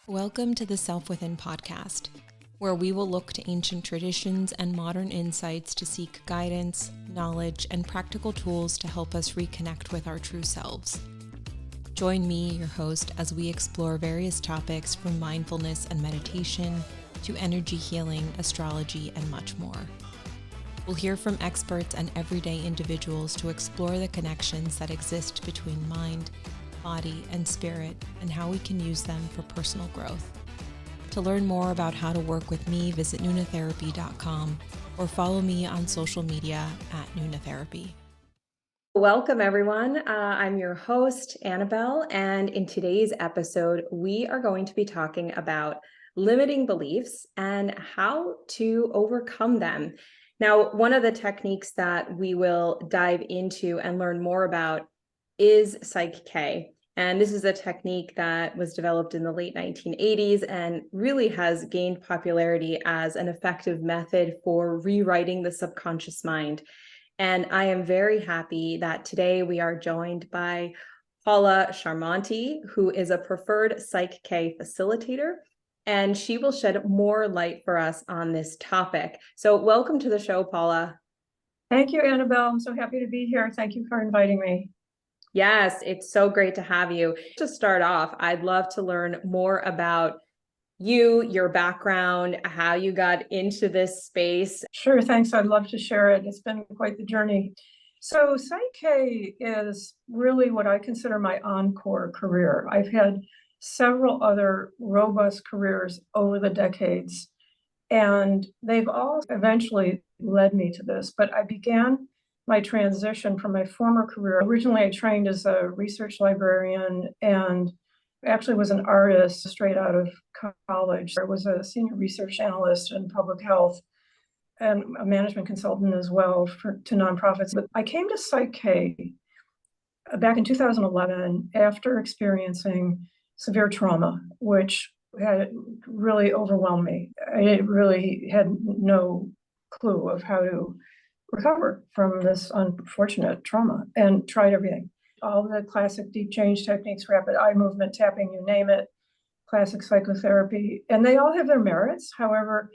Welcome to the Self Within podcast, where we will look to ancient traditions and modern insights to seek guidance, knowledge, and practical tools to help us reconnect with our true selves. Join me, your host, as we explore various topics from mindfulness and meditation to energy healing, astrology, and much more. We'll hear from experts and everyday individuals to explore the connections that exist between mind, body, and spirit, and how we can use them for personal growth. To learn more about how to work with me, visit nunatherapy.com or follow me on social media at nunatherapy. Welcome, everyone. I'm your host, Annabelle, and in today's episode, we are going to be talking about limiting beliefs and how to overcome them. Now, one of the techniques that we will dive into and learn more about is PSYCH-K. And this is a technique that was developed in the late 1980s and really has gained popularity as an effective method for rewriting the subconscious mind. And I am very happy that today we are joined by Paula Chairmonte, who is a preferred PSYCH-K facilitator, and she will shed more light for us on this topic. So welcome to the show, Paula. Thank you, Annabelle. I'm so happy to be here. Thank you for inviting me. Yes, it's so great to have you. To start off, I'd love to learn more about you, your background, how you got into this space. Sure, thanks. I'd love to share it. It's been quite the journey. So PSYCH-K is really what I consider my encore career. I've had several other robust careers over the decades, and they've all eventually led me to this. But I began my transition from my former career. Originally, I trained as a research librarian and actually was an artist straight out of college. I was a senior research analyst in public health and a management consultant as well to nonprofits. But I came to PSYCH-K back in 2011 after experiencing severe trauma, which had really overwhelmed me. I really had no clue of how to recover from this unfortunate trauma and tried everything. All the classic deep change techniques, rapid eye movement, tapping, you name it, classic psychotherapy, and they all have their merits. However,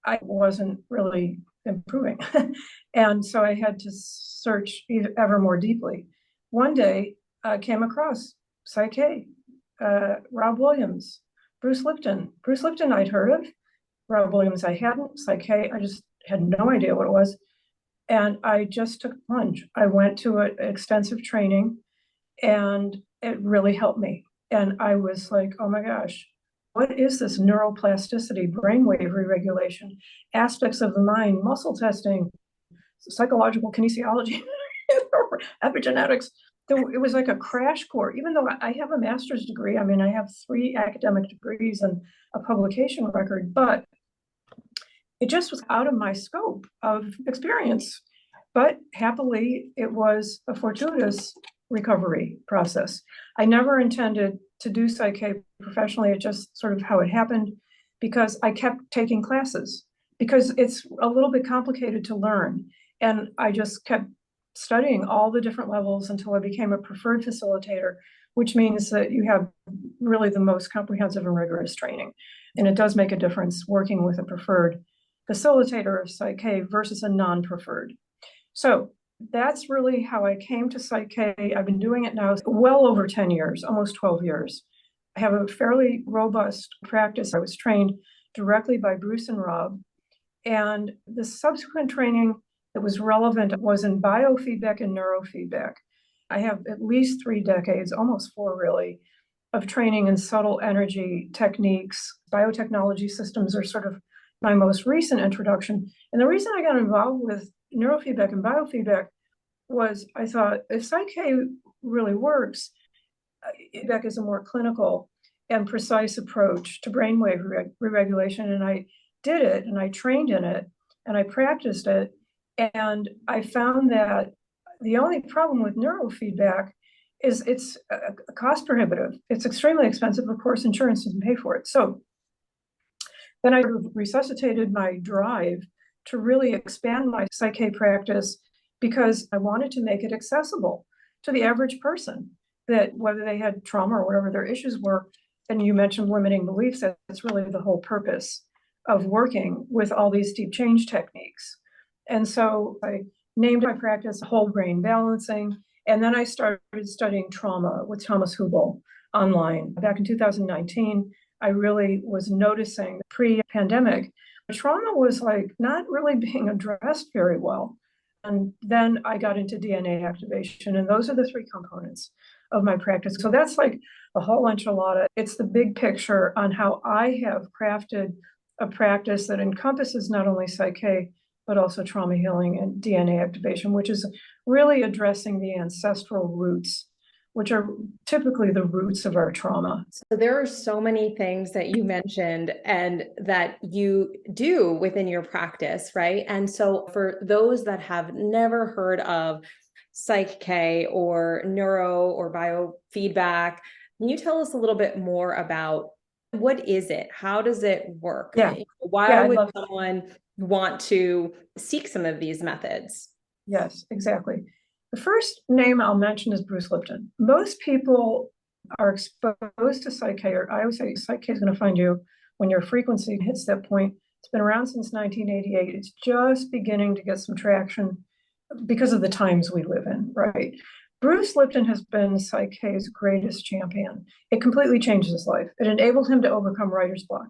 I wasn't really improving. And so I had to search ever more deeply. One day I came across PSYCH-K, Rob Williams, Bruce Lipton. Bruce Lipton I'd heard of, Rob Williams I hadn't, PSYCH-K I just had no idea what it was. And I just took a plunge. I went to an extensive training and it really helped me. And I was like, oh my gosh, what is this neuroplasticity, brainwave re-regulation, aspects of the mind, muscle testing, psychological kinesiology, epigenetics? It was like a crash course, even though I have a master's degree. I mean, I have 3 academic degrees and a publication record, but it just was out of my scope of experience. But happily, it was a fortuitous recovery process. I never intended to do PSYCH-K professionally. It just sort of how it happened because I kept taking classes because it's a little bit complicated to learn. And I just kept studying all the different levels until I became a preferred facilitator, which means that you have really the most comprehensive and rigorous training. And it does make a difference working with a preferred facilitator of PSYCH-K versus a non-preferred. So that's really how I came to PSYCH-K. I've been doing it now well over 10 years, almost 12 years. I have a fairly robust practice. I was trained directly by Bruce and Rob. And the subsequent training that was relevant was in biofeedback and neurofeedback. I have at least 3 decades, almost 4 really, of training in subtle energy techniques. Biotechnology systems are sort of my most recent introduction. And the reason I got involved with neurofeedback and biofeedback was I thought if PSYCH-K really works, feedback is a more clinical and precise approach to brainwave re-regulation. And I did it and I trained in it and I practiced it. And I found that the only problem with neurofeedback is it's cost prohibitive. It's extremely expensive. Of course, insurance doesn't pay for it. So then I resuscitated my drive to really expand my PSYCH-K practice because I wanted to make it accessible to the average person, that whether they had trauma or whatever their issues were, And you mentioned limiting beliefs. That's really the whole purpose of working with all these deep change techniques. And so I named my practice whole brain balancing. And then I started studying trauma with Thomas Hubel online. Back in 2019, I really was noticing pre-pandemic, trauma was like not really being addressed very well. And then I got into DNA activation, and those are the three components of my practice. So that's like a whole enchilada. It's the big picture on how I have crafted a practice that encompasses not only PSYCH-K, but also trauma healing and DNA activation, which is really addressing the ancestral roots, which are typically the roots of our trauma. So there are so many things that you mentioned and that you do within your practice, right? And so for those that have never heard of PSYCH-K or neuro or biofeedback, can you tell us a little bit more about what is it? How does it work? Yeah. Why would someone want to seek some of these methods? Yes, exactly. The first name I'll mention is Bruce Lipton. Most people are exposed to PSYCH-K, or I always say PSYCH-K is going to find you when your frequency hits that point. It's been around since 1988. It's just beginning to get some traction because of the times we live in, right? Bruce Lipton has been PSYCH-K's greatest champion. It completely changed his life. It enabled him to overcome writer's block,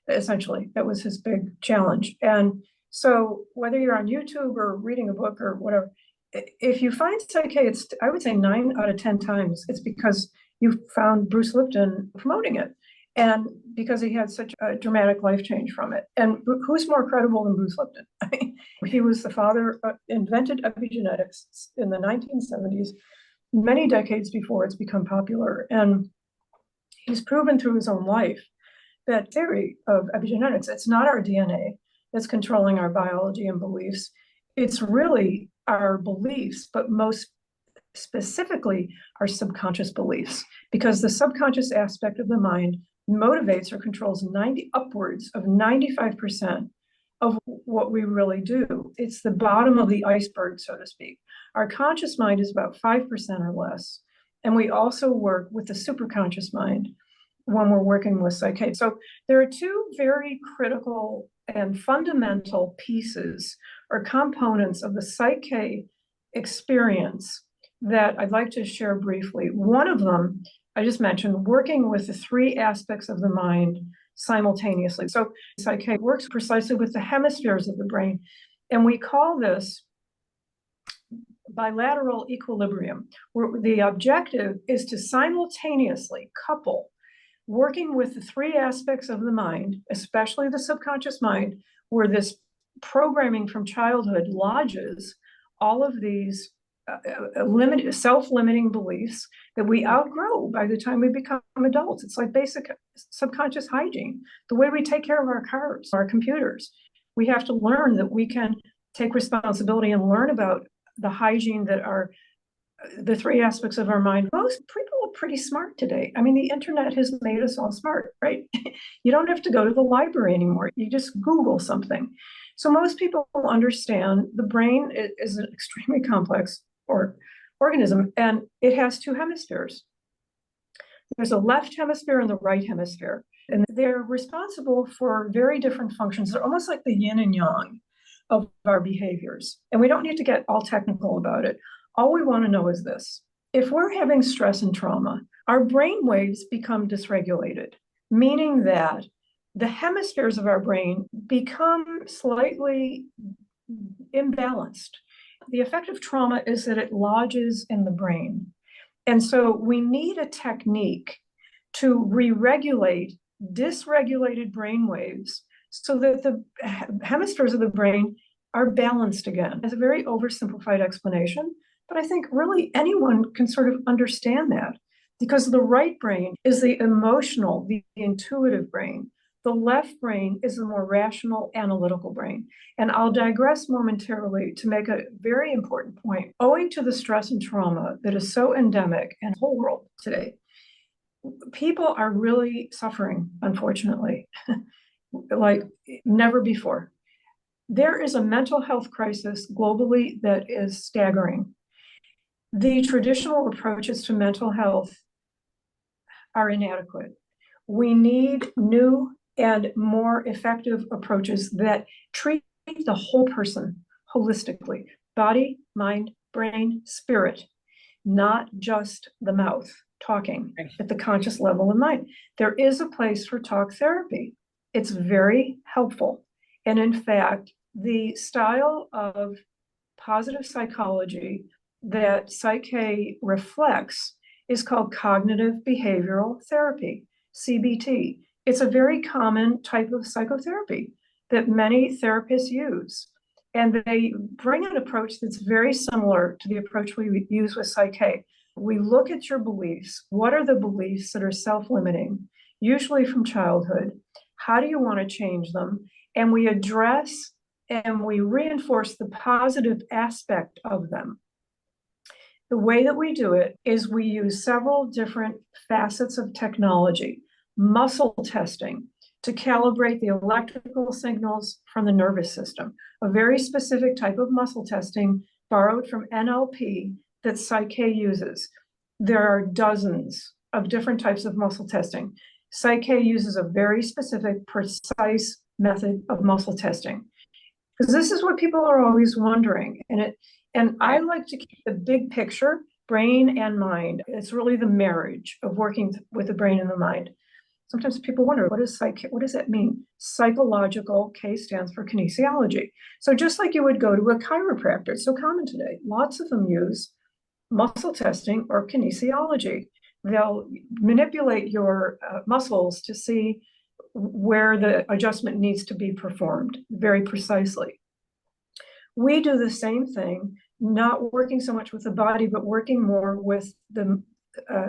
essentially. That was his big challenge. And so whether you're on YouTube or reading a book or whatever, if you find PSYCH-K, I would say 9 out of 10 times, it's because you found Bruce Lipton promoting it. And because he had such a dramatic life change from it. And who's more credible than Bruce Lipton? I mean, he was the father, invented epigenetics in the 1970s, many decades before it's become popular. And he's proven through his own life that theory of epigenetics, it's not our DNA that's controlling our biology and beliefs. It's really our beliefs, but most specifically our subconscious beliefs, because the subconscious aspect of the mind motivates or controls upwards of 95% of what we really do. It's the bottom of the iceberg, so to speak. Our conscious mind is about 5% or less. And we also work with the superconscious mind when we're working with PSYCH-K. So there are two very critical and fundamental pieces or components of the PSYCH-K experience that I'd like to share briefly. One of them, I just mentioned, working with the three aspects of the mind simultaneously. So PSYCH-K works precisely with the hemispheres of the brain, and we call this bilateral equilibrium, where the objective is to simultaneously couple working with the three aspects of the mind, especially the subconscious mind, where this programming from childhood lodges all of these self-limiting beliefs that we outgrow by the time we become adults. It's like basic subconscious hygiene, the way we take care of our cars, our computers. We have to learn that we can take responsibility and learn about the hygiene that are the three aspects of our mind. Most people are pretty smart today. I mean, the internet has made us all smart, right? You don't have to go to the library anymore. You just Google something. So most people understand the brain is an extremely complex organism, and it has two hemispheres. There's a left hemisphere and the right hemisphere, and they're responsible for very different functions. They're almost like the yin and yang of our behaviors. And we don't need to get all technical about it. All we want to know is this: if we're having stress and trauma, our brain waves become dysregulated, meaning that the hemispheres of our brain become slightly imbalanced. The effect of trauma is that it lodges in the brain. And so we need a technique to re-regulate dysregulated brain waves so that the hemispheres of the brain are balanced again. It's a very oversimplified explanation, but I think really anyone can sort of understand that, because the right brain is the emotional, the intuitive brain. The left brain is the more rational, analytical brain. And I'll digress momentarily to make a very important point. Owing to the stress and trauma that is so endemic in the whole world today, people are really suffering, unfortunately, like never before. There is a mental health crisis globally that is staggering. The traditional approaches to mental health are inadequate. We need new and more effective approaches that treat the whole person holistically, body, mind, brain, spirit, not just the mouth talking at the conscious level of mind. There is a place for talk therapy. It's very helpful. And in fact, the style of positive psychology that PSYCH-K reflects is called cognitive behavioral therapy, CBT. It's a very common type of psychotherapy that many therapists use. And they bring an approach that's very similar to the approach we use with PSYCH-K. We look at your beliefs. What are the beliefs that are self-limiting, usually from childhood? How do you want to change them? And we address and we reinforce the positive aspect of them. The way that we do it is we use several different facets of technology, muscle testing to calibrate the electrical signals from the nervous system, a very specific type of muscle testing borrowed from NLP that PSYCH-K uses. There are dozens of different types of muscle testing. PSYCH-K uses a very specific, precise method of muscle testing. Because this is what people are always wondering. And I like to keep the big picture, brain and mind. It's really the marriage of working with the brain and the mind. Sometimes people wonder, what does that mean? Psychological, K stands for kinesiology. So just like you would go to a chiropractor, it's so common today. Lots of them use muscle testing or kinesiology. They'll manipulate your muscles to see where the adjustment needs to be performed very precisely. We do the same thing, not working so much with the body, but working more with the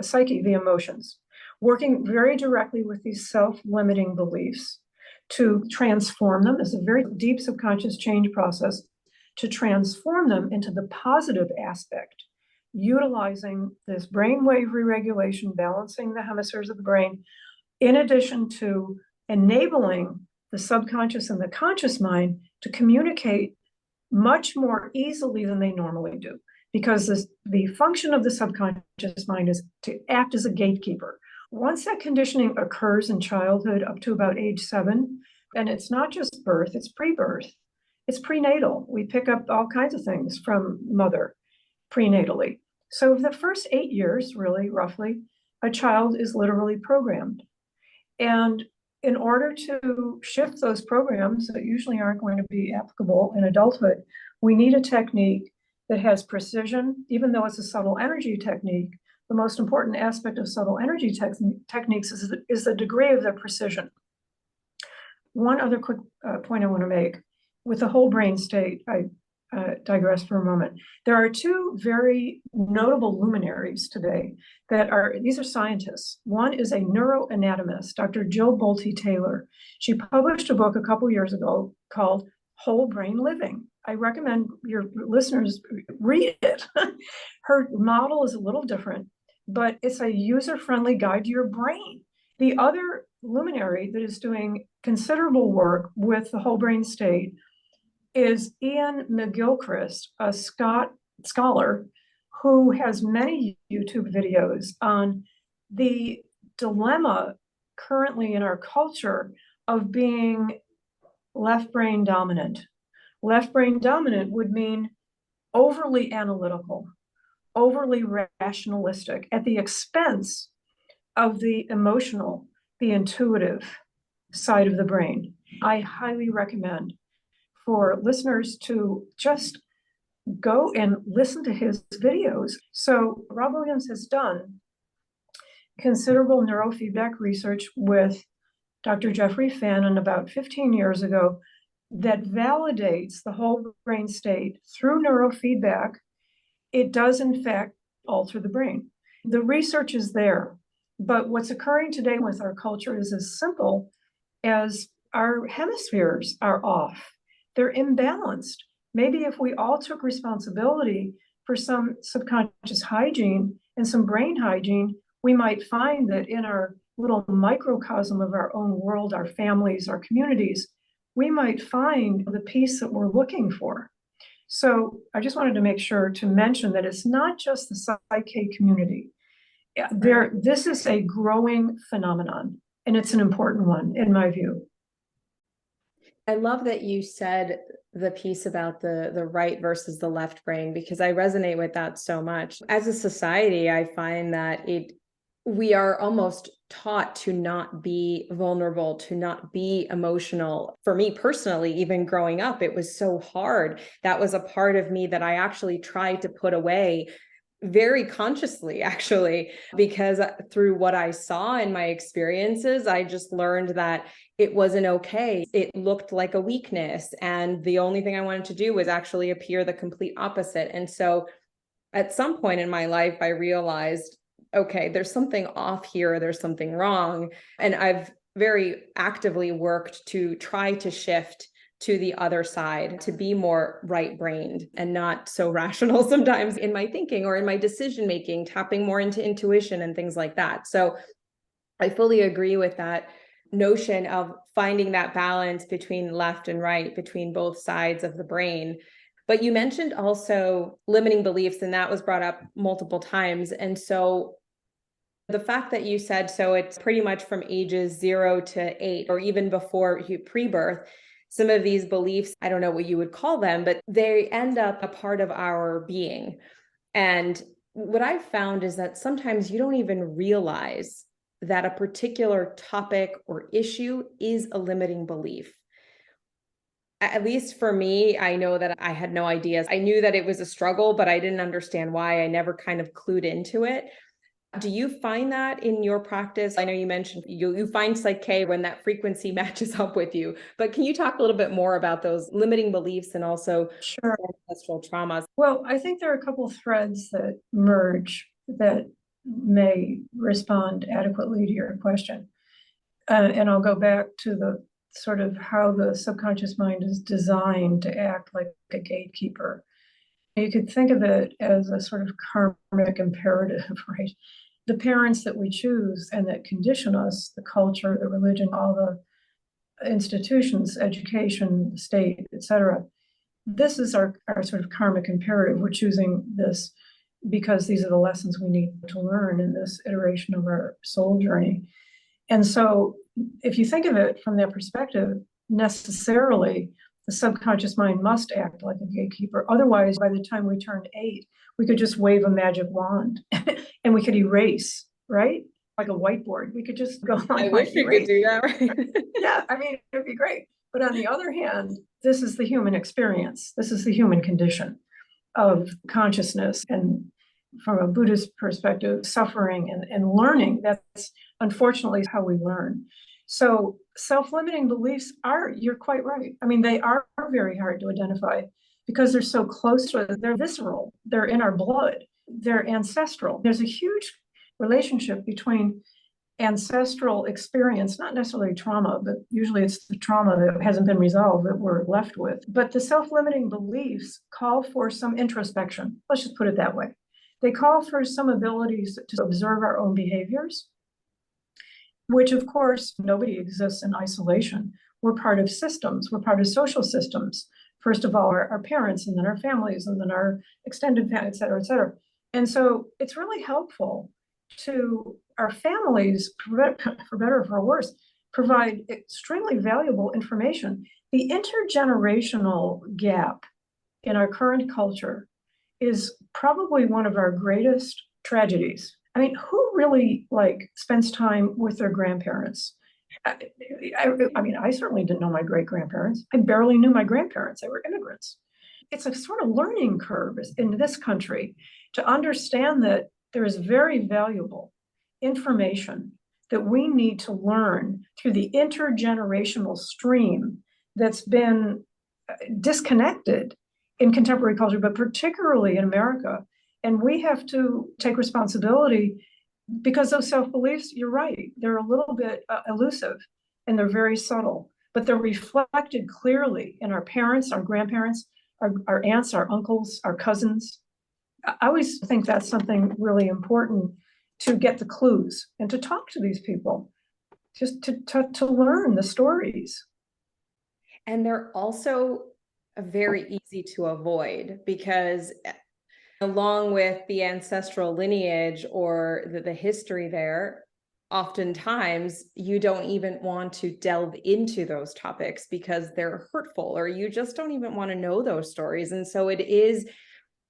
psyche, the emotions, working very directly with these self-limiting beliefs to transform them. It's a very deep subconscious change process to transform them into the positive aspect, utilizing this brainwave re-regulation, balancing the hemispheres of the brain, in addition to enabling the subconscious and the conscious mind to communicate much more easily than they normally do. Because the function of the subconscious mind is to act as a gatekeeper. Once that conditioning occurs in childhood up to about age 7, and it's not just birth, it's pre-birth, it's prenatal. We pick up all kinds of things from mother prenatally. So the first 8 years, really, roughly, a child is literally programmed. And in order to shift those programs that usually aren't going to be applicable in adulthood, we need a technique that has precision, even though it's a subtle energy technique. The most important aspect of subtle energy techniques is the degree of their precision. One other quick point I want to make. With the whole brain state, I digress for a moment. There are two very notable luminaries today these are scientists. One is a neuroanatomist, Dr. Jill Bolte Taylor. She published a book a couple years ago called Whole Brain Living. I recommend your listeners read it. Her model is a little different, but it's a user-friendly guide to your brain. The other luminary that is doing considerable work with the whole brain state is Ian McGilchrist, a scholar who has many YouTube videos on the dilemma currently in our culture of being left brain dominant. Left brain dominant would mean overly analytical, overly rationalistic, at the expense of the emotional, the intuitive side of the brain. I highly recommend for listeners to just go and listen to his videos. So Rob Williams has done considerable neurofeedback research with Dr. Jeffrey Fannin about 15 years ago that validates the whole brain state through neurofeedback. It does, in fact, alter the brain. The research is there, but what's occurring today with our culture is as simple as our hemispheres are off. They're imbalanced. Maybe if we all took responsibility for some subconscious hygiene and some brain hygiene, we might find that in our little microcosm of our own world, our families, our communities, we might find the peace that we're looking for. So I just wanted to make sure to mention that it's not just the PSYCH-K community. This is a growing phenomenon. And it's an important one, in my view. I love that you said the piece about the right versus the left brain, because I resonate with that so much. As a society, I find that we are almost taught to not be vulnerable, to not be emotional. For me personally, even growing up, it was so hard. That was a part of me that I actually tried to put away very consciously, actually, because through what I saw in my experiences, I just learned that it wasn't okay. It looked like a weakness. And the only thing I wanted to do was actually appear the complete opposite. And so at some point in my life, I realized, okay, there's something off here, there's something wrong. And I've very actively worked to try to shift to the other side, to be more right-brained and not so rational sometimes in my thinking or in my decision making, tapping more into intuition and things like that. So I fully agree with that notion of finding that balance between left and right, between both sides of the brain. But you mentioned also limiting beliefs, and that was brought up multiple times. And so the fact that you said, so it's pretty much from ages 0 to 8, or even before pre-birth, some of these beliefs, I don't know what you would call them, but they end up a part of our being. And what I've found is that sometimes you don't even realize that a particular topic or issue is a limiting belief. At least for me, I know that I had no ideas. I knew that it was a struggle, but I didn't understand why. I never kind of clued into it. Do you find that in your practice? I know you mentioned you find PSYCH-K when that frequency matches up with you, but can you talk a little bit more about those limiting beliefs and also Sure. ancestral traumas? Well, I think there are a couple of threads that merge that may respond adequately to your question. And I'll go back to the sort of how the subconscious mind is designed to act like a gatekeeper. You could think of it as a sort of karmic imperative, right? The parents that we choose and that condition us, the culture, the religion, all the institutions, education, the state, etc. This is our sort of karmic imperative. We're choosing this because these are the lessons we need to learn in this iteration of our soul journey. And so if you think of it from that perspective, necessarily the subconscious mind must act like a gatekeeper. Otherwise, by the time we turned 8, we could just wave a magic wand and we could erase, right? Like a whiteboard. We could just go on. I wish we could do that, right? Yeah, I mean, it'd be great. But on the other hand, this is the human experience. This is the human condition of consciousness. And from a Buddhist perspective, suffering and learning, that's unfortunately how we learn. So self-limiting beliefs are, you're quite right. I mean, they are very hard to identify because they're so close to us. They're visceral. They're in our blood. They're ancestral. There's a huge relationship between ancestral experience, not necessarily trauma, but usually it's the trauma that hasn't been resolved that we're left with. But the self-limiting beliefs call for some introspection. Let's just put it that way. They call for some abilities to observe our own behaviors, which of course, nobody exists in isolation. We're part of systems. We're part of social systems. First of all, our parents, and then our families, and then our extended family, et cetera, et cetera. And so it's really helpful to our families, for better or for worse, provide extremely valuable information. The intergenerational gap in our current culture is probably one of our greatest tragedies. I mean, who really spends time with their grandparents? I mean, I certainly didn't know my great-grandparents. I barely knew my grandparents. They were immigrants. It's a sort of learning curve in this country to understand that there is very valuable information that we need to learn through the intergenerational stream that's been disconnected in contemporary culture, but particularly in America. And we have to take responsibility because those self-beliefs, you're right, they're a little bit elusive and they're very subtle, but they're reflected clearly in our parents, our grandparents, our aunts, our uncles, our cousins. I always think that's something really important, to get the clues and to talk to these people, just to learn the stories. And they're also very easy to avoid because along with the ancestral lineage or the history there, oftentimes you don't even want to delve into those topics because they're hurtful, or you just don't even want to know those stories. And so it is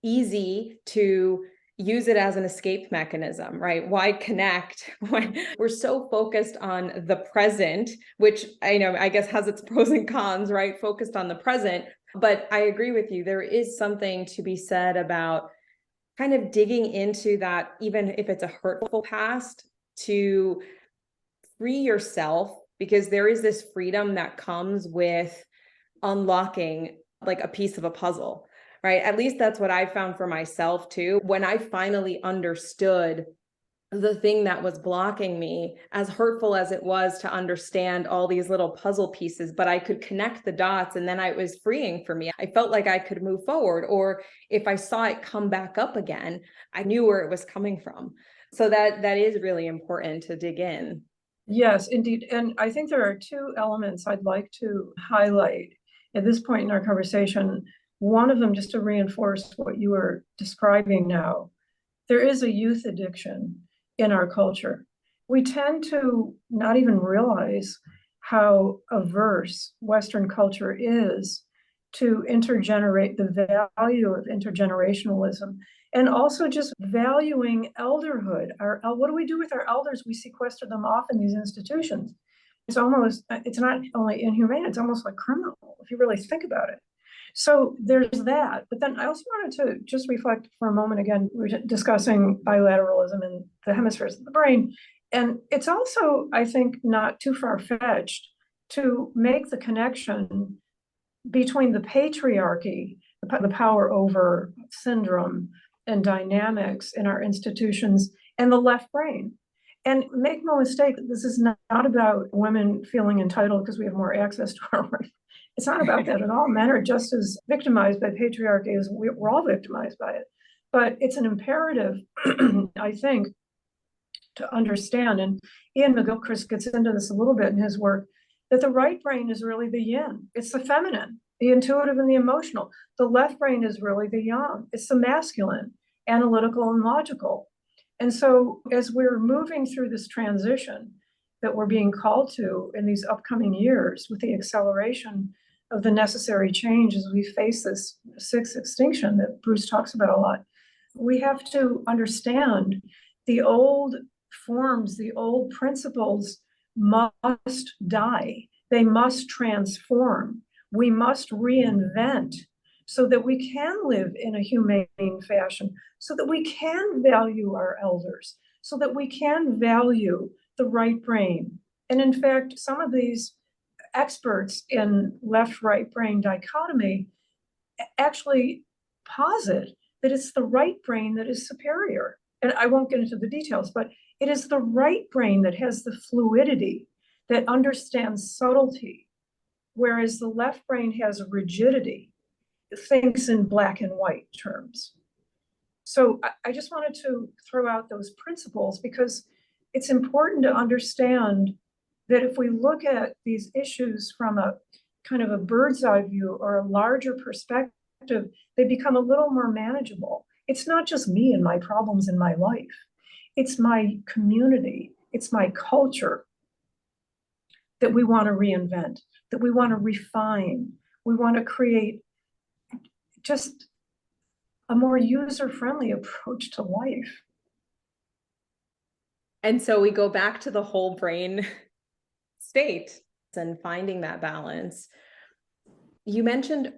easy to use it as an escape mechanism, right? Why connect when we're so focused on the present, which I guess has its pros and cons, right? Focused on the present. But I agree with you. There is something to be said about kind of digging into that, even if it's a hurtful past, to free yourself, because there is this freedom that comes with unlocking like a piece of a puzzle, right? At least that's what I found for myself too. When I finally understood the thing that was blocking me, as hurtful as it was to understand all these little puzzle pieces, but I could connect the dots, and then it was freeing for me. I felt like I could move forward, or if I saw it come back up again, I knew where it was coming from. So that is really important to dig in. Yes, indeed. And I think there are two elements I'd like to highlight at this point in our conversation. One of them, just to reinforce what you were describing now, there is a youth addiction in our culture. We tend to not even realize how averse Western culture is to the value of intergenerationalism, and also just valuing elderhood. What do we do with our elders? We sequester them off in these institutions. It's not only inhumane, it's almost like criminal if you really think about it. So there's that. But then I also wanted to just reflect for a moment again, we're discussing bilateralism in the hemispheres of the brain. And it's also, I think, not too far-fetched to make the connection between the patriarchy, the power over syndrome and dynamics in our institutions, and the left brain. And make no mistake, this is not about women feeling entitled because we have more access to our work. It's not about that at all. Men are just as victimized by patriarchy as we're all victimized by it. But it's an imperative, I think, to understand, and Ian McGilchrist gets into this a little bit in his work, that the right brain is really the yin. It's the feminine, the intuitive and the emotional. The left brain is really the yang. It's the masculine, analytical and logical. And so as we're moving through this transition that we're being called to in these upcoming years, with the acceleration of the necessary change as we face this sixth extinction that Bruce talks about a lot, we have to understand the old forms, the old principles must die. They must transform. We must reinvent so that we can live in a humane fashion, so that we can value our elders, so that we can value the right brain. And in fact, some of these experts in left-right brain dichotomy actually posit that it's the right brain that is superior. And I won't get into the details, but it is the right brain that has the fluidity, that understands subtlety, whereas the left brain has rigidity, thinks in black and white terms. So I just wanted to throw out those principles because it's important to understand that if we look at these issues from a kind of a bird's eye view or a larger perspective, they become a little more manageable. It's not just me and my problems in my life. It's my community. It's my culture that we want to reinvent, that we want to refine. We want to create just a more user-friendly approach to life. And so we go back to the whole brain state and finding that balance. You mentioned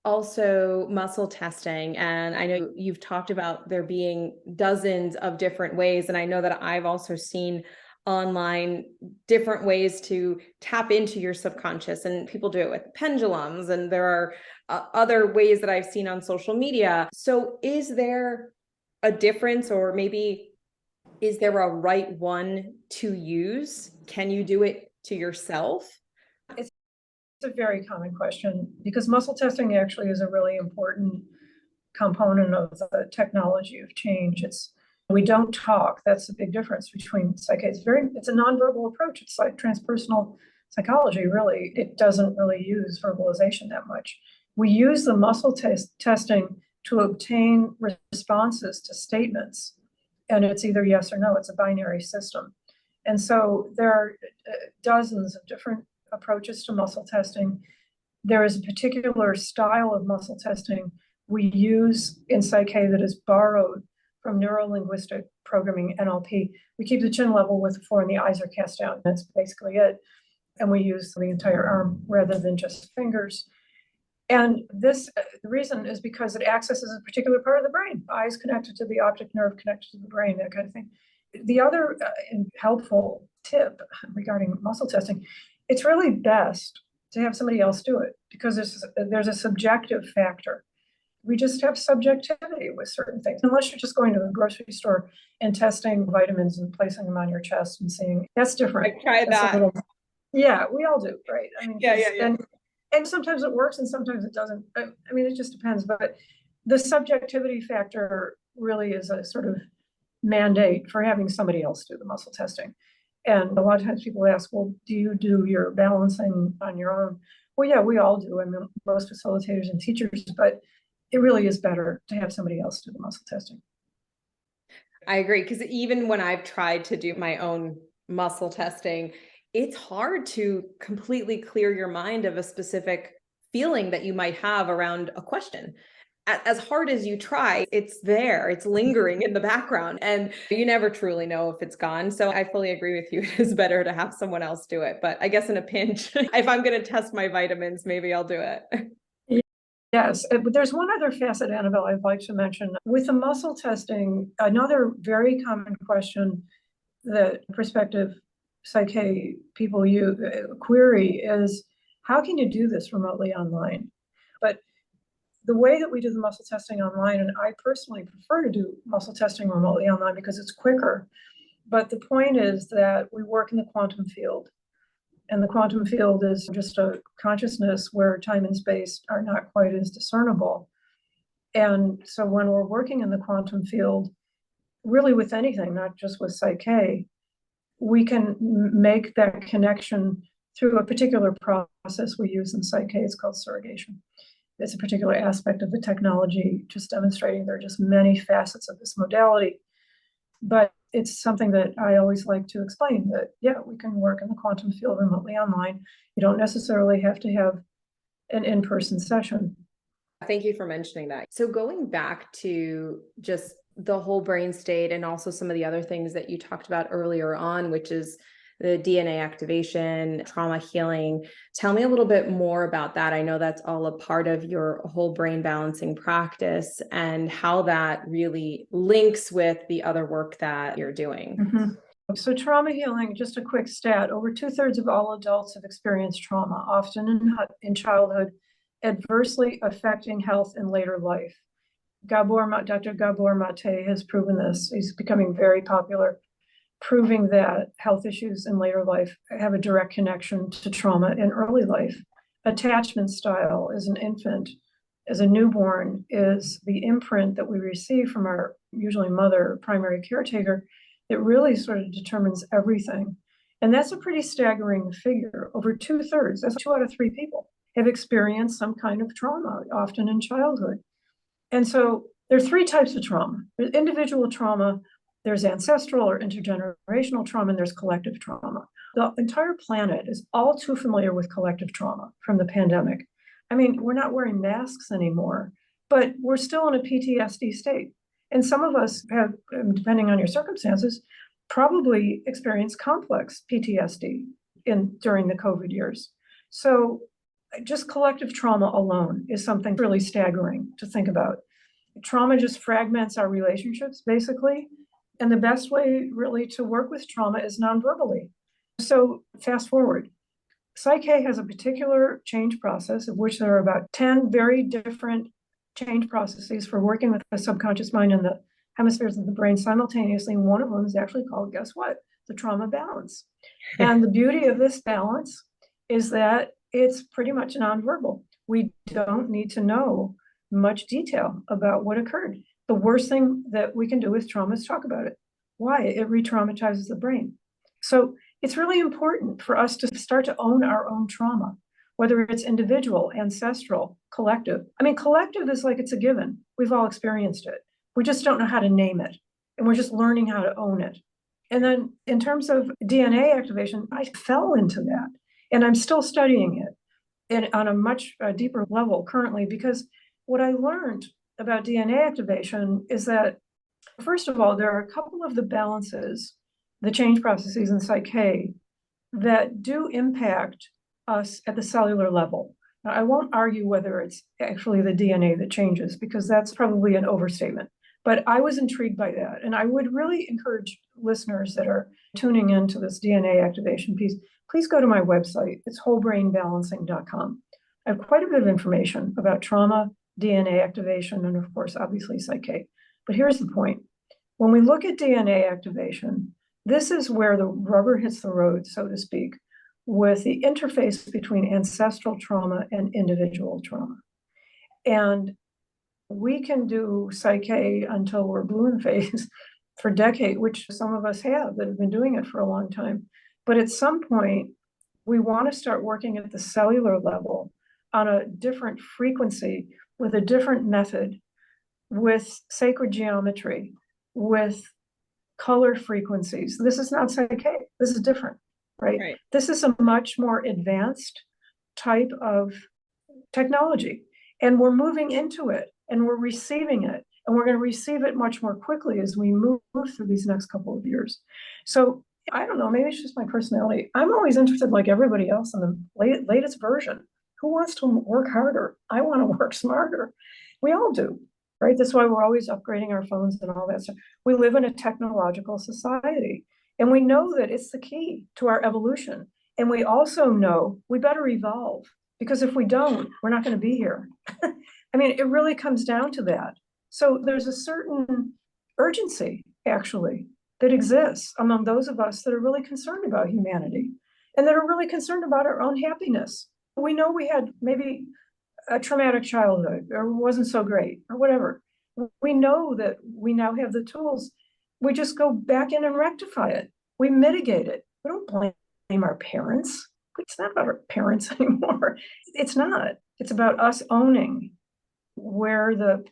also muscle testing, and I know you've talked about there being dozens of different ways, and I know that I've also seen online different ways to tap into your subconscious, and people do it with pendulums, and there are other ways that I've seen on social media. So is there a difference, or maybe is there a right one to use? Can you do it to yourself? It's a very common question because muscle testing actually is a really important component of the technology of change. We don't talk. That's the big difference between psych. It's a nonverbal approach. It's like transpersonal psychology, really. It doesn't really use verbalization that much. We use the muscle testing to obtain responses to statements. And it's either yes or no. It's a binary system. And so there are dozens of different approaches to muscle testing. There is a particular style of muscle testing we use in PSYCH-K that is borrowed from neuro-linguistic programming, NLP. We keep the chin level with the floor and the eyes are cast down. That's basically it. And we use the entire arm rather than just fingers. And this, the reason is because it accesses a particular part of the brain, eyes connected to the optic nerve connected to the brain, that kind of thing. The other helpful tip regarding muscle testing, it's really best to have somebody else do it because there's a subjective factor. We just have subjectivity with certain things, unless you're just going to the grocery store and testing vitamins and placing them on your chest and seeing, that's different. I tried that. Yeah, we all do, right? I mean, yeah. And sometimes it works and sometimes it doesn't. I mean, it just depends. But the subjectivity factor really is a sort of mandate for having somebody else do the muscle testing. And a lot of times people ask, well, do you do your balancing on your own? Well, yeah, we all do. I mean, most facilitators and teachers, but it really is better to have somebody else do the muscle testing. I agree, because even when I've tried to do my own muscle testing, it's hard to completely clear your mind of a specific feeling that you might have around a question. As hard as you try, it's there, it's lingering in the background, and you never truly know if it's gone. So I fully agree with you. It is better to have someone else do it. But I guess in a pinch, if I'm going to test my vitamins, maybe I'll do it. Yes, but there's one other facet, Annabelle, I'd like to mention. With the muscle testing, another very common question that prospective PSYCH-K people query is, how can you do this remotely online? But the way that we do the muscle testing online, and I personally prefer to do muscle testing remotely online because it's quicker, but the point is that we work in the quantum field. And the quantum field is just a consciousness where time and space are not quite as discernible. And so when we're working in the quantum field, really with anything, not just with PSYCH-K, we can make that connection through a particular process we use in PSYCH-K. It's called surrogation. It's a particular aspect of the technology, just demonstrating there are just many facets of this modality. But it's something that I always like to explain that, yeah, we can work in the quantum field remotely online. You don't necessarily have to have an in-person session. Thank you for mentioning that. So going back to just the whole brain state and also some of the other things that you talked about earlier on, which is the DNA activation, trauma healing. Tell me a little bit more about that. I know that's all a part of your whole brain balancing practice and how that really links with the other work that you're doing. Mm-hmm. So trauma healing, just a quick stat, over 2/3 of all adults have experienced trauma, often in childhood, adversely affecting health in later life. Dr. Gabor Mate has proven this. He's becoming very popular, proving that health issues in later life have a direct connection to trauma in early life. Attachment style as an infant, as a newborn, is the imprint that we receive from our usually mother, primary caretaker, that really sort of determines everything. And that's a pretty staggering figure. Over 2/3, that's 2 out of 3 people, have experienced some kind of trauma, often in childhood. And so there are 3 types of trauma. There's individual trauma, there's ancestral or intergenerational trauma, and there's collective trauma. The entire planet is all too familiar with collective trauma from the pandemic. I mean, we're not wearing masks anymore, but we're still in a PTSD state. And some of us have, depending on your circumstances, probably experienced complex PTSD during the COVID years. So just collective trauma alone is something really staggering to think about. Trauma just fragments our relationships, basically. And the best way really to work with trauma is non-verbally. So fast forward, PSYCH-K has a particular change process of which there are about 10 very different change processes for working with the subconscious mind and the hemispheres of the brain simultaneously. And one of them is actually called, guess what? The trauma balance. And the beauty of this balance is that it's pretty much nonverbal. We don't need to know much detail about what occurred. The worst thing that we can do with trauma is talk about it. Why? It re-traumatizes the brain. So it's really important for us to start to own our own trauma, whether it's individual, ancestral, collective. I mean, collective is like it's a given. We've all experienced it. We just don't know how to name it. And we're just learning how to own it. And then in terms of DNA activation, I fell into that, and I'm still studying it on a much deeper level currently, because what I learned about DNA activation is that, first of all, there are a couple of the balances, the change processes in PSYCH-K, that do impact us at the cellular level. Now, I won't argue whether it's actually the DNA that changes, because that's probably an overstatement. But I was intrigued by that. And I would really encourage listeners that are tuning into this DNA activation piece, please go to my website. It's wholebrainbalancing.com. I have quite a bit of information about trauma, DNA activation, and of course, obviously, PSYCH-K. But here's the point. When we look at DNA activation, this is where the rubber hits the road, so to speak, with the interface between ancestral trauma and individual trauma. And we can do PSYCH-K until we're blue in the face for decades, which some of us have that have been doing it for a long time. But at some point, we want to start working at the cellular level on a different frequency, with a different method, with sacred geometry, with color frequencies. This is not PSYCH-K. This is different, right? This is a much more advanced type of technology, and we're moving into it, and we're receiving it, and we're going to receive it much more quickly as we move through these next couple of years. So I don't know, maybe it's just my personality. I'm always interested, like everybody else, in the latest version. Who wants to work harder? I want to work smarter. We all do, right? That's why we're always upgrading our phones and all that stuff. We live in a technological society, and we know that it's the key to our evolution. And we also know we better evolve, because if we don't, we're not going to be here. I mean, it really comes down to that. So there's a certain urgency, actually, that exists among those of us that are really concerned about humanity and that are really concerned about our own happiness. We know we had maybe a traumatic childhood, or wasn't so great, or whatever. We know that we now have the tools. We just go back in and rectify it. We mitigate it. We don't blame our parents. It's not about our parents anymore. It's not. It's about us owning where the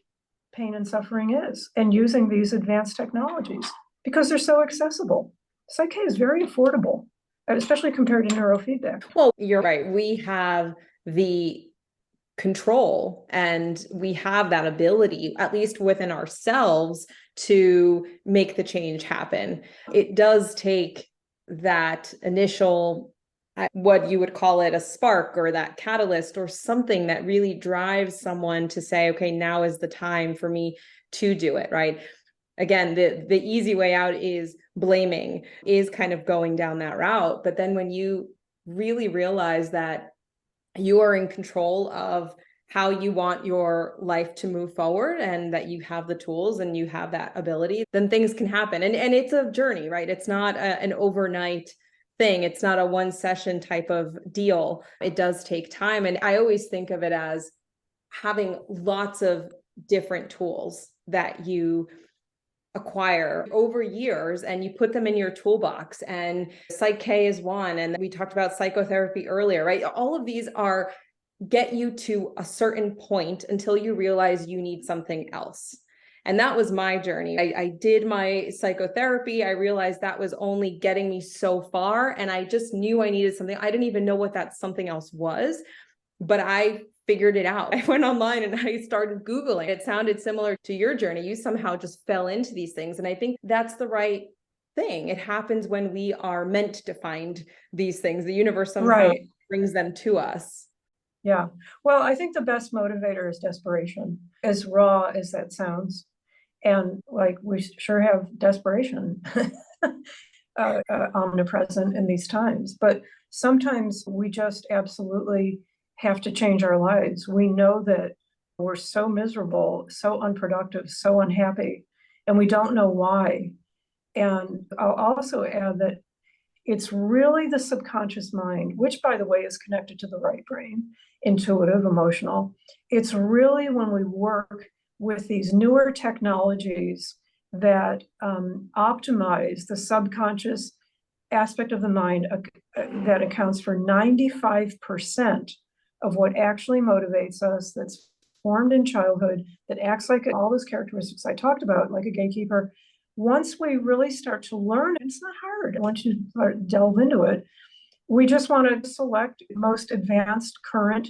pain and suffering is, and using these advanced technologies because they're so accessible. PSYCH-K is very affordable, especially compared to neurofeedback. Well, you're right. We have the control, and we have that ability, at least within ourselves, to make the change happen. It does take that initial, what you would call it, a spark, or that catalyst, or something that really drives someone to say, okay, now is the time for me to do it, right? Again, the easy way out is blaming, is kind of going down that route. But then when you really realize that you are in control of how you want your life to move forward, and that you have the tools and you have that ability, then things can happen. And it's a journey, right? It's not an overnight thing. It's not a one session type of deal. It does take time. And I always think of it as having lots of different tools that you acquire over years, and you put them in your toolbox. And PSYCH-K is one. And we talked about psychotherapy earlier, right? All of these get you to a certain point until you realize you need something else. And that was my journey. I did my psychotherapy. I realized that was only getting me so far. And I just knew I needed something. I didn't even know what that something else was, but I figured it out. I went online and I started Googling. It sounded similar to your journey. You somehow just fell into these things. And I think that's the right thing. It happens when we are meant to find these things. The universe somehow brings them to us. Yeah. Well, I think the best motivator is desperation, as raw as that sounds. And like, we sure have desperation omnipresent in these times. But sometimes we just absolutely have to change our lives. We know that we're so miserable, so unproductive, so unhappy, and we don't know why. And I'll also add that it's really the subconscious mind, which, by the way, is connected to the right brain, intuitive, emotional. It's really when we work with these newer technologies that optimize the subconscious aspect of the mind that accounts for 95% of what actually motivates us, that's formed in childhood, that acts like all those characteristics I talked about, like a gatekeeper, once we really start to learn, it's not hard. Once you delve into it, we just want to select most advanced current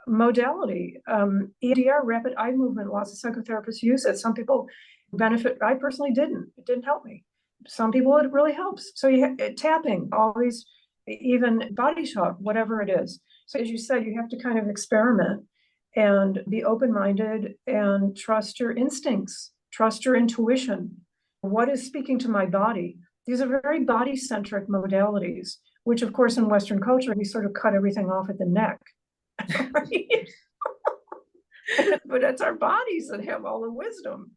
modality. EMDR, rapid eye movement, lots of psychotherapists use it. Some people benefit. I personally didn't. It didn't help me. Some people it really helps. So tapping, all these, even body talk, whatever it is. So as you said, you have to kind of experiment and be open-minded and trust your instincts, trust your intuition. What is speaking to my body? These are very body-centric modalities, which of course in Western culture, we sort of cut everything off at the neck. Right? But it's our bodies that have all the wisdom.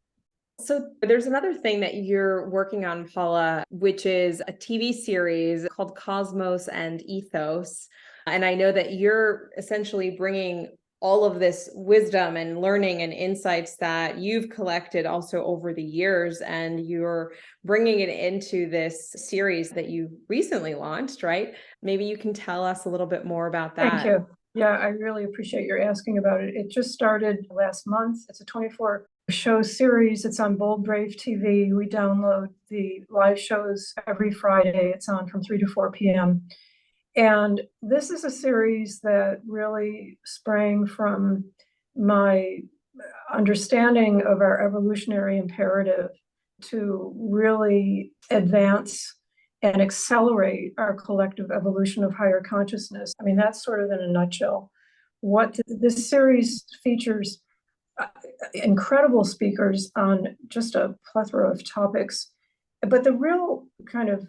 So there's another thing that you're working on, Paula, which is a TV series called Cosmos and Ethos. And I know that you're essentially bringing all of this wisdom and learning and insights that you've collected also over the years, and you're bringing it into this series that you recently launched, right? Maybe you can tell us a little bit more about that. Thank you. Yeah, I really appreciate your asking about it. It just started last month. It's a 24-show series. It's on Bold Brave TV. We download the live shows every Friday. It's on from 3 to 4 p.m. And this is a series that really sprang from my understanding of our evolutionary imperative to really advance and accelerate our collective evolution of higher consciousness. I mean, that's sort of in a nutshell. What this series features incredible speakers on just a plethora of topics. But the real kind of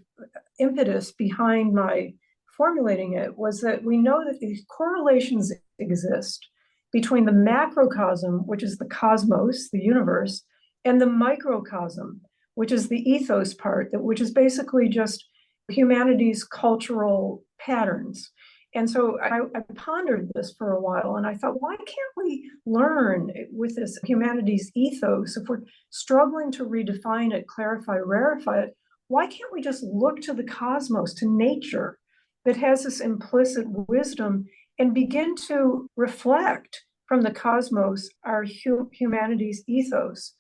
impetus behind my formulating it was that we know that these correlations exist between the macrocosm, which is the cosmos, the universe, and the microcosm, which is the ethos part, which is basically just humanity's cultural patterns. And so I pondered this for a while, and I thought, why can't we learn with this humanity's ethos? If we're struggling to redefine it, clarify, rarefy it, why can't we just look to the cosmos, to nature that has this implicit wisdom, and begin to reflect from the cosmos our humanity's ethos?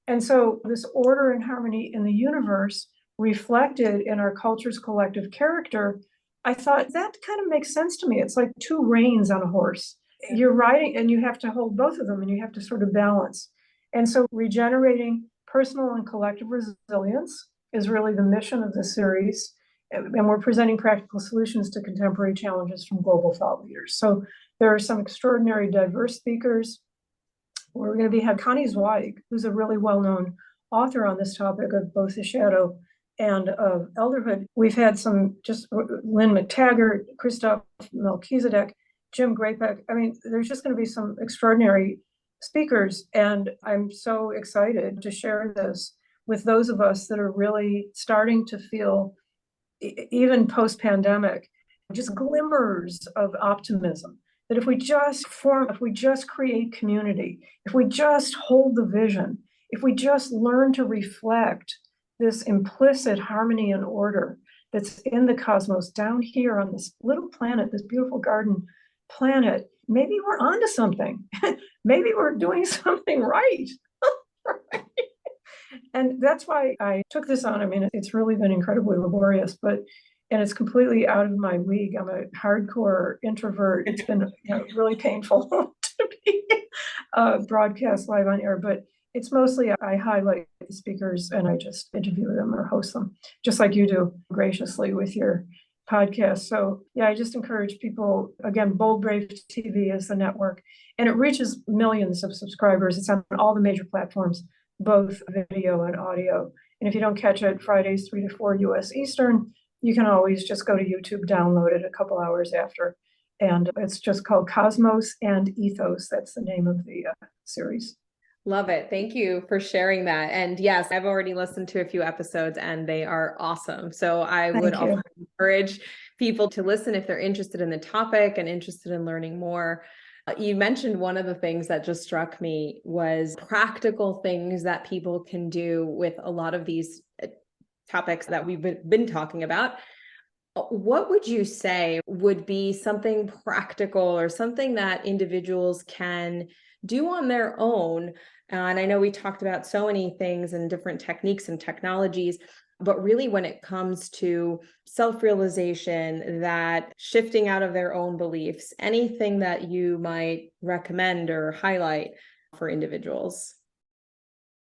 And so this order and harmony in the universe reflected in our culture's collective character, I thought that kind of makes sense to me. It's like two reins on a horse. You're riding and you have to hold both of them and you have to sort of balance. And so regenerating personal and collective resilience is really the mission of the series. And we're presenting practical solutions to contemporary challenges from global thought leaders. So there are some extraordinary diverse speakers. We're going to have Connie Zweig, who's a really well-known author on this topic of both the shadow and of elderhood. We've had some just Lynn McTaggart, Christoph Melchizedek, Jim Grapek. I mean, there's just going to be some extraordinary speakers. And I'm so excited to share this with those of us that are really starting to feel, even post-pandemic, just glimmers of optimism. That if we just create community, if we just hold the vision, if we just learn to reflect this implicit harmony and order that's in the cosmos down here on this little planet, this beautiful garden planet, maybe we're onto something. Maybe we're doing something right. Right? And that's why I took this on. I mean, it's really been incredibly laborious, and it's completely out of my league. I'm a hardcore introvert. It's been really painful to be broadcast live on air, but it's mostly I highlight the speakers and I just interview them or host them, just like you do graciously with your podcast. So yeah, I just encourage people, again, Bold Brave TV is the network, and it reaches millions of subscribers. It's on all the major platforms, both video and audio. And if you don't catch it Fridays 3 to 4 US Eastern, you can always just go to YouTube, download it a couple hours after. And it's just called Cosmos and Ethos. That's the name of the series. Love it. Thank you for sharing that. And yes, I've already listened to a few episodes and they are awesome. So I would also encourage people to listen if they're interested in the topic and interested in learning more. You mentioned one of the things that just struck me was practical things that people can do with a lot of these topics that we've been talking about. What would you say would be something practical or something that individuals can do on their own. And I know we talked about so many things and different techniques and technologies, but really when it comes to self-realization, that shifting out of their own beliefs, anything that you might recommend or highlight for individuals?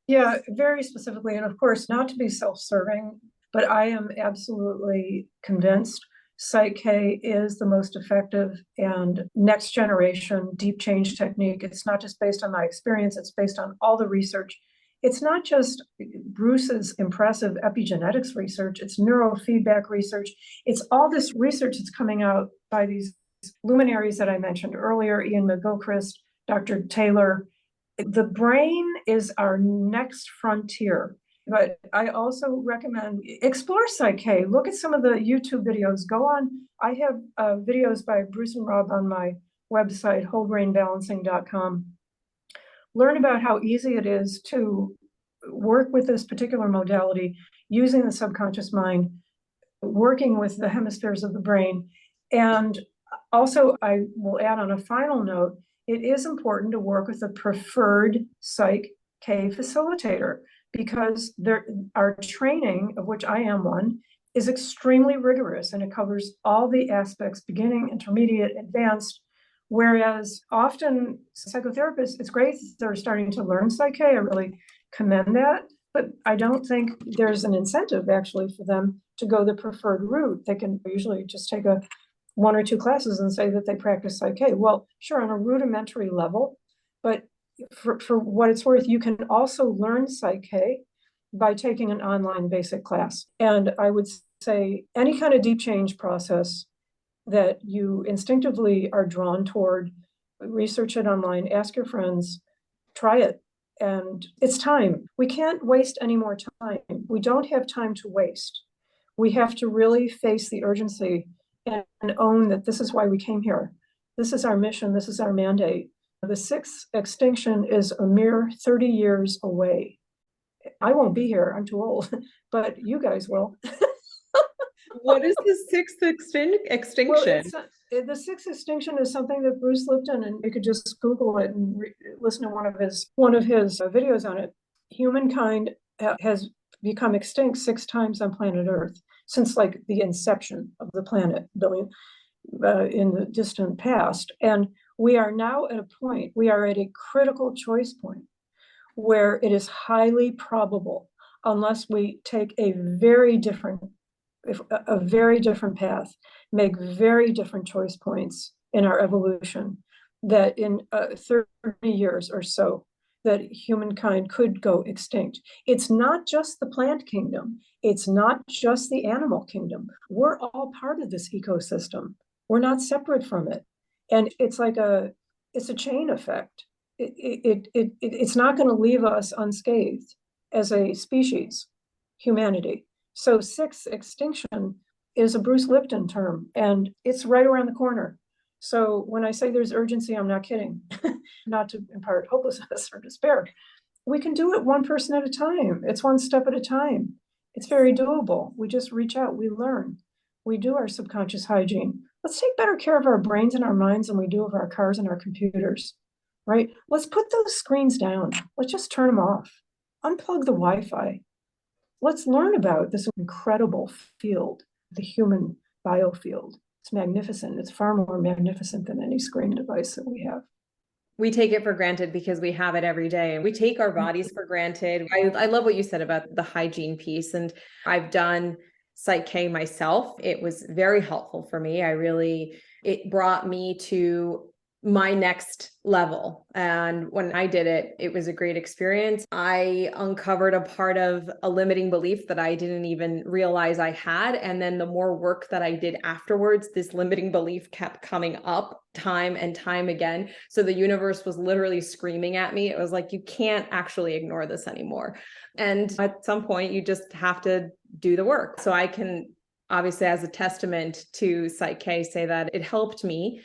Yeah, very specifically, and of course, not to be self-serving, but I am absolutely convinced PSYCH-K is the most effective and next generation deep change technique. It's not just based on my experience, it's based on all the research. It's not just Bruce's impressive epigenetics research, it's neurofeedback research. It's all this research that's coming out by these luminaries that I mentioned earlier, Ian McGilchrist, Dr. Taylor. The brain is our next frontier. But I also recommend explore PSYCH-K. Look at some of the YouTube videos. Go on. I have videos by Bruce and Rob on my website, wholebrainbalancing.com. Learn about how easy it is to work with this particular modality using the subconscious mind, working with the hemispheres of the brain. And also, I will add on a final note, it is important to work with a preferred PSYCH-K facilitator, because our training, of which I am one, is extremely rigorous and it covers all the aspects, beginning, intermediate, advanced. Whereas often psychotherapists, it's great they're starting to learn PSYCH-K, I really commend that, but I don't think there's an incentive actually for them to go the preferred route. They can usually just take one or two classes and say that they practice PSYCH-K. Well, sure, on a rudimentary level, but for what it's worth, you can also learn PSYCH-K by taking an online basic class. And I would say any kind of deep change process that you instinctively are drawn toward, research it online, ask your friends, try it. And it's time. We can't waste any more time. We don't have time to waste. We have to really face the urgency and own that this is why we came here. This is our mission. This is our mandate. The sixth extinction is a mere 30 years away. I won't be here. I'm too old, but you guys will. What is the sixth extinction? Well, the sixth extinction is something that Bruce Lipton, and you could just Google it and listen to one of his videos on it. Humankind has become extinct 6 times on planet Earth since like the inception of the planet, billion in the distant past. And we are now at a point, we are at a critical choice point where it is highly probable, unless we take a very different path, make very different choice points in our evolution, that in 30 years or so, that humankind could go extinct. It's not just the plant kingdom. It's not just the animal kingdom. We're all part of this ecosystem. We're not separate from it. And it's like it's a chain effect. It's not going to leave us unscathed as a species, humanity. So sixth extinction is a Bruce Lipton term, and it's right around the corner. So when I say there's urgency, I'm not kidding. Not to impart hopelessness or despair. We can do it one person at a time. It's one step at a time. It's very doable. We just reach out, we learn, we do our subconscious hygiene. Let's take better care of our brains and our minds than we do of our cars and our computers, right? Let's put those screens down. Let's just turn them off. Unplug the Wi-Fi. Let's learn about this incredible field, the human biofield. It's magnificent. It's far more magnificent than any screen device that we have. We take it for granted because we have it every day. We take our bodies for granted. I love what you said about the hygiene piece. And I've done PSYCH-K myself. It was very helpful for me. It brought me to my next level. And when I did it, it was a great experience. I uncovered a part of a limiting belief that I didn't even realize I had. And then the more work that I did afterwards, this limiting belief kept coming up time and time again. So the universe was literally screaming at me. It was like, you can't actually ignore this anymore. And at some point, you just have to do the work. So I can obviously, as a testament to PSYCH-K, say that it helped me.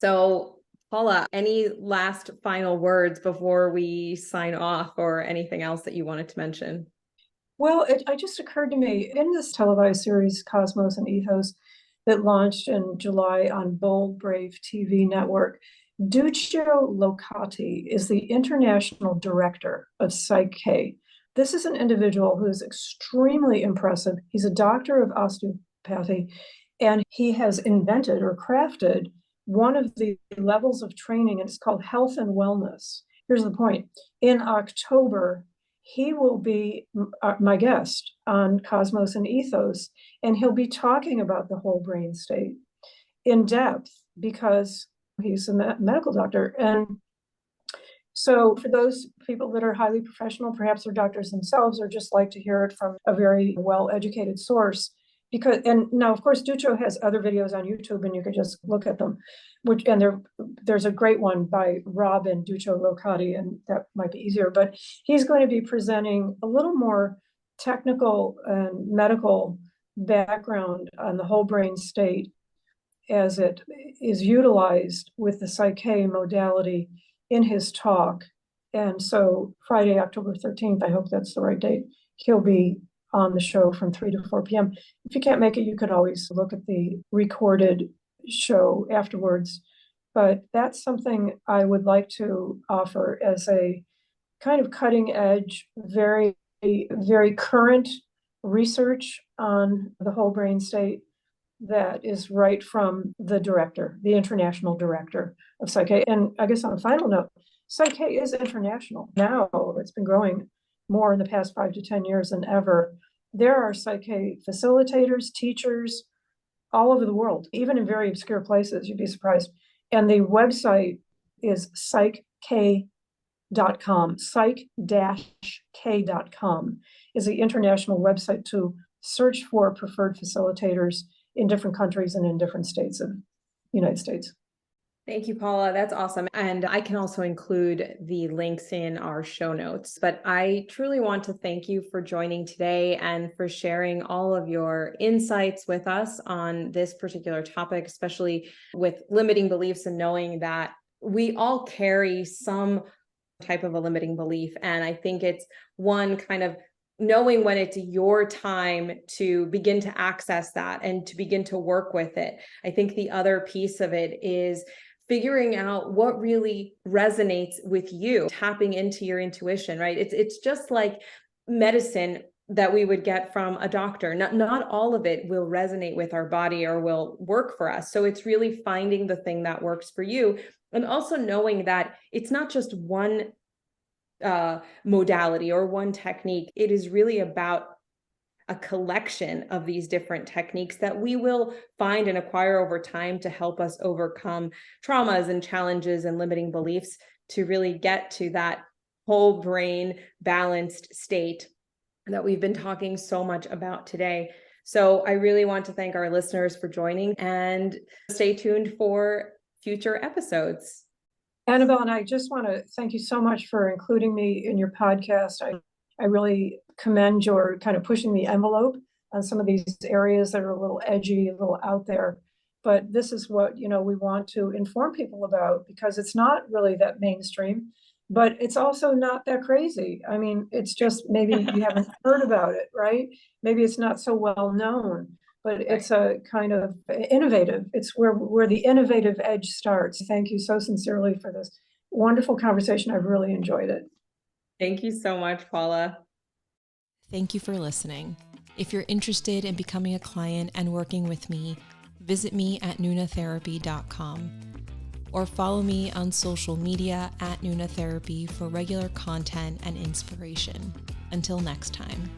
So Paula, any last final words before we sign off, or anything else that you wanted to mention? Well, it just occurred to me in this televised series, Cosmos and Ethos, that launched in July on Bold Brave TV network, Duccio Locati is the international director of PSYCH-K. This is an individual who is extremely impressive. He's a doctor of osteopathy, and he has invented or crafted one of the levels of training, and it's called health and wellness. Here's the point. In October, he will be my guest on Cosmos and Ethos, and he'll be talking about the whole brain state in depth because he's a medical doctor. And so for those people that are highly professional, perhaps they're doctors themselves, or just like to hear it from a very well-educated source. And now, of course, Duccio has other videos on YouTube, and you can just look at them. There's a great one by Rob and Duccio Locati, and that might be easier. But he's going to be presenting a little more technical and medical background on the whole brain state as it is utilized with the PSYCH-K modality in his talk. And so Friday, October 13th, I hope that's the right date, he'll be on the show from 3 to 4 p.m. If you can't make it, you could always look at the recorded show afterwards. But that's something I would like to offer as a kind of cutting edge, very, very current research on the whole brain state that is right from the director, the international director of PSYCH-K. And I guess on a final note, PSYCH-K is international. Now it's been growing more in the past 5 to 10 years than ever. There are PSYCH-K facilitators, teachers all over the world, even in very obscure places, you'd be surprised. And the website is psych-k.com. Psych-k.com is the international website to search for preferred facilitators in different countries and in different states of the United States. Thank you, Paula. That's awesome. And I can also include the links in our show notes. But I truly want to thank you for joining today and for sharing all of your insights with us on this particular topic, especially with limiting beliefs and knowing that we all carry some type of a limiting belief. And I think it's one kind of knowing when it's your time to begin to access that and to begin to work with it. I think the other piece of it is figuring out what really resonates with you, tapping into your intuition, right? It's just like medicine that we would get from a doctor. Not all of it will resonate with our body or will work for us. So it's really finding the thing that works for you. And also knowing that it's not just one modality or one technique. It is really about a collection of these different techniques that we will find and acquire over time to help us overcome traumas and challenges and limiting beliefs to really get to that whole brain balanced state that we've been talking so much about today. So I really want to thank our listeners for joining, and stay tuned for future episodes. Annabelle, and I just want to thank you so much for including me in your podcast. I really commend your kind of pushing the envelope on some of these areas that are a little edgy, a little out there. But this is what, we want to inform people about, because it's not really that mainstream, but it's also not that crazy. I mean, it's just maybe you haven't heard about it, right? Maybe it's not so well known, but it's a kind of innovative. It's where the innovative edge starts. Thank you so sincerely for this wonderful conversation. I've really enjoyed it. Thank you so much, Paula. Thank you for listening. If you're interested in becoming a client and working with me, visit me at nunatherapy.com or follow me on social media at nunatherapy for regular content and inspiration. Until next time.